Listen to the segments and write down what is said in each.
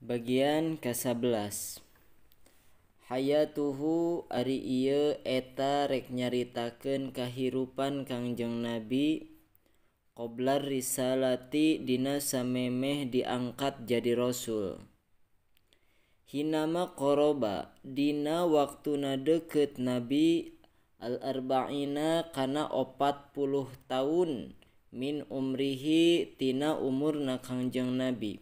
Bagian ke-11. Hayatuhu ari ieu eta rek nyaritakeun kahirupan Kangjeng Nabi qoblar risalati dina samemeh diangkat jadi rasul. Hinama qoroba dina waktuna deukeut Nabi al-arba'ina kana 40 tahun min umrihi tina umurna Kangjeng Nabi.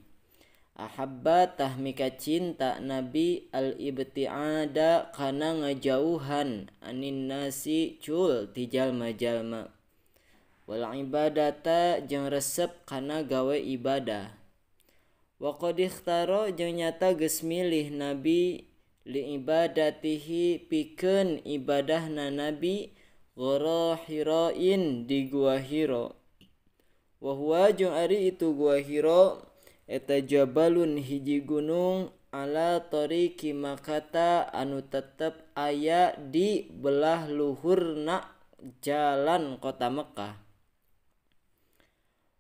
Ahabba tah mika cinta Nabi al-ibti'ada kana ngajauhan anin nasi cul ti jalma-jalma. Wal ibadata jeung resep kana gawe ibadah. Wa qad ikhtaro jeung nyata geus milih Nabi li ibadatihi pikeun ibadahna Nabi ghara Hirain di gua Hira. Wa huwa jeung ari itu gua Hira eta jabalun hiji gunung ala tariqi Makkah anu tetep aya di belah luhurna jalan kota Mekah.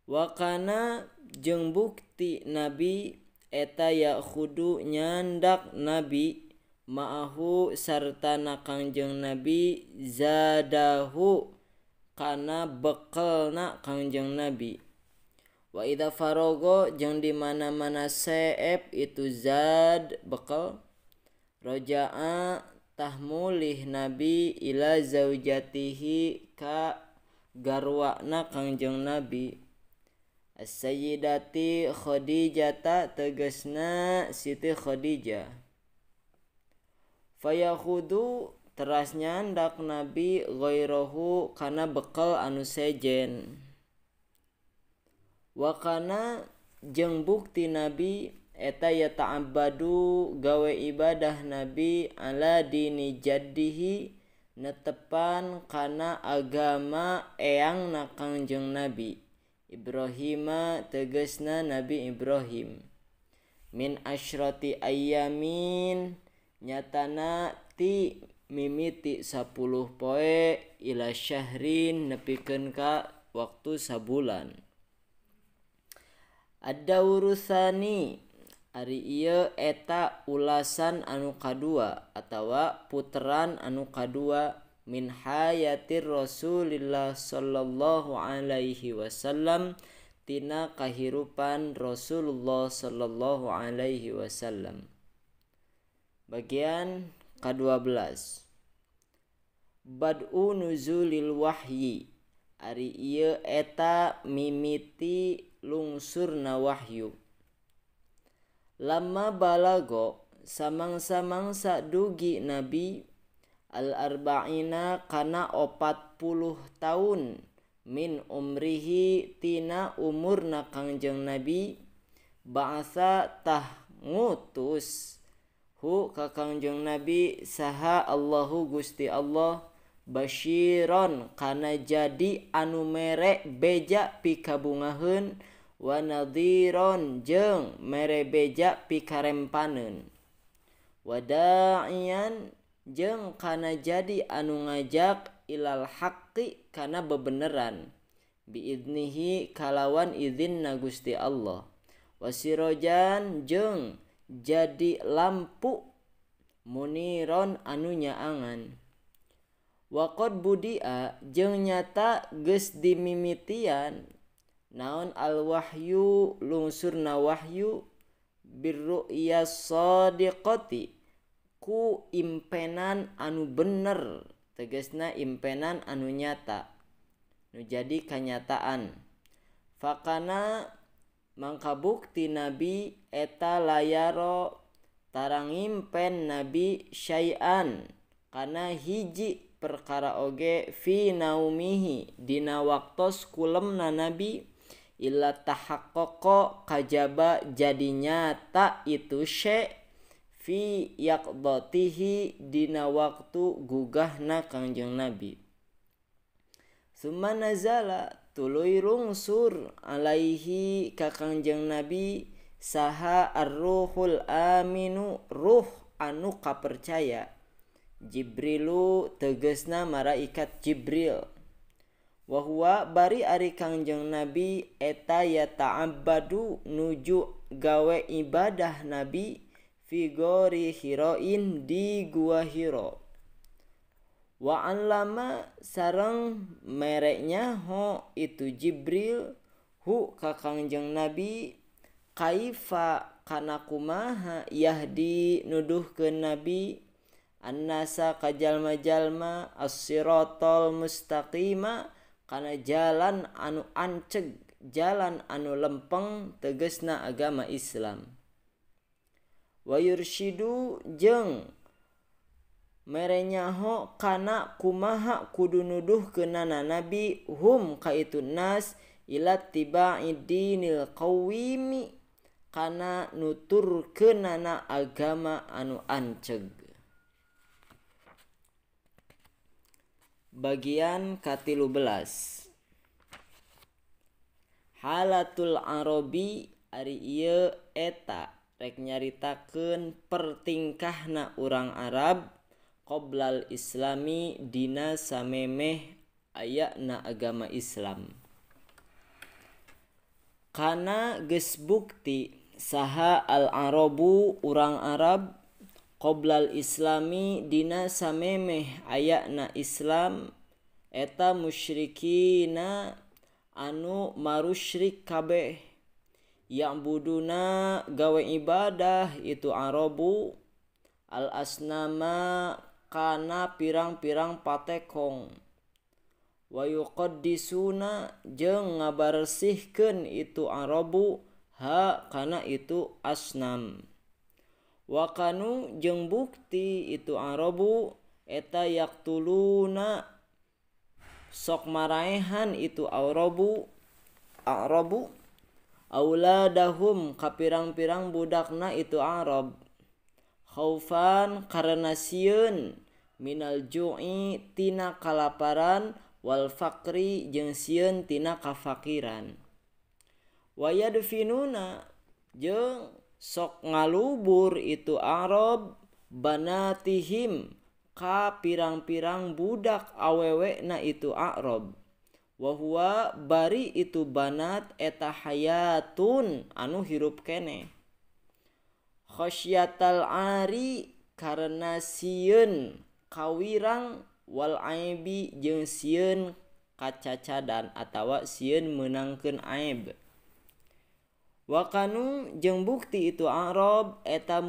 Wa kana jeung bukti Nabi eta ya khudu nyandak Nabi ma'ahu sartana Kangjeng Nabi zadahu kana bekelna Kangjeng Nabi. Wa idza farogo jeung di mana-mana seep itu zad bekal roja'a tahmulih Nabi ila zaujatihi ka garwana Kangjeng Nabi as-sayyidati Khadijah tegasna Siti Khadijah. Fayakhudu teras nyandak Nabi ghairahu kana bekal anu sejen. Wa kana jeung bukti Nabi eta ya ta'abbadu gawe ibadah Nabi ala dini jaddihi netepan kana agama eyangna Kangjeng Nabi Ibrahima tegasna Nabi Ibrahim. Min asyrati ayyamin nyatana ti mimiti 10 poe ila syahrin nepikeun ka waktu sabulan. Ad-daurusani ari ieu eta ulasan anu kadua atawa puteran anu kadua min hayatir Rasulillah sallallahu alaihi wasallam tina kahirupan Rasulullah sallallahu alaihi wasallam. Bagian ke-12. Bad'u nuzulil wahyi ari ieu eta mimiti lungsurna wahyu. Lama balago samangsa-mangsa dugi Nabi al-arba'ina kana 40 tahun min umrihi tina umurna Kangjeng Nabi ba'asa tah ngutus hu ka Kangjeng Nabi saha Allahu Gusti Allah basyiron kana jadi anu mere beja pikabungaheun wa nadhiron jeung mere beja pikarempaneun wa da'iyan jeung kana jadi anu ngajak ilal haqqi kana bebeneran biidnihi kalawan izinna Gusti Allah wa sirojan jeung jadi lampu muniron anu nyaangan. Wa qad budia jeung nyata geus dimimitian naon al-wahyu lungsurna wahyu birru'yas shadiqati ku impenan anu bener tegasna impenan anu nyata nu jadi kanyataan. Fakana mangka bukti Nabi eta layaro tarang impen Nabi syai'an kana hiji perkara oge fi naumihi dina waktos kulemna Nabi illa tahaqqaqa kajaba jadi nyata itu syai' fi yaqdatihi dina waktu gugahna Kangjeng Nabi. Summa nazala tuluy rungsur alaihi ka Kangjeng Nabi saha ar-ruhul aminu ruh anu kapercaya Jibrilu tegasna malaikat Jibril. Wa huwa bari ari Kangjeng Nabi eta ya ta'abbadu nuju gawe ibadah Nabi fi gori Hiroin di gua Hiro. Wa allama sareng mereknya ho itu Jibril hu ka Kangjeng Nabi kaifa kana kumaha yahdi nuduhkeun Nabi annasa ka jalma-jalma as-siratal mustaqima kana jalan anu anceg, jalan anu lempeng tegesna agama Islam. Wa yursyidu jeung merenyaho kana kumaha kudu nuduhkeunana Nabi hum ka itu nas ila tiba'i dinil qawimi kana nuturkeunana agama anu anceg. Bagian ka-13 Halatul Arabi ari ieu eta rek nyaritakeun pertingkahna urang Arab qoblal islami dina samemeh ayana agama Islam. Kana geus bukti saha al-arabu urang Arab qoblal islami dina samemeh ayana Islam eta musyrikina anu marusyrik kabeh yang buduna gawe ibadah itu arabu al asnama kana pirang-pirang patekong wa yuqaddisuna jeung ngabarsihkeun itu arabu ha kana itu asnam. Wa kanu jeung bukti itu arabu eta yaqtuluna sok maraehan itu arabu auladahum ka pirang-pirang budakna itu Arab khaufan karena sieun minal ju'i tina kalaparan wal faqri jeung sieun tina kafakiran. Wa yadfinuna jeung sok ngalubur itu Arab banatihim ka pirang-pirang budak awewena itu Arab. Wa huwa bari itu banat eta hayatun anu hirup keneh. Khasyatal ari karena sieun kawirang wal aibi jeung sieun kacacadan atawa sieun meunangkeun aib. Wa kanu jeung bukti itu Arab eta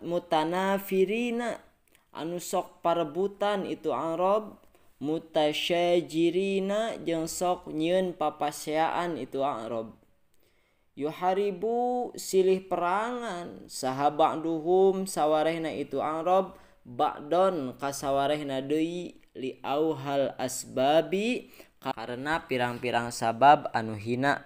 mutanafirina anu sok parebutan itu Arab mutasyajirina jeung sok nyieun papaseaan itu Arab. Yuharibu silih perangan saha ba'duhum sawarehna itu Arab ba'don kasawarehna deui li auhal asbabi karena pirang-pirang sabab anu hina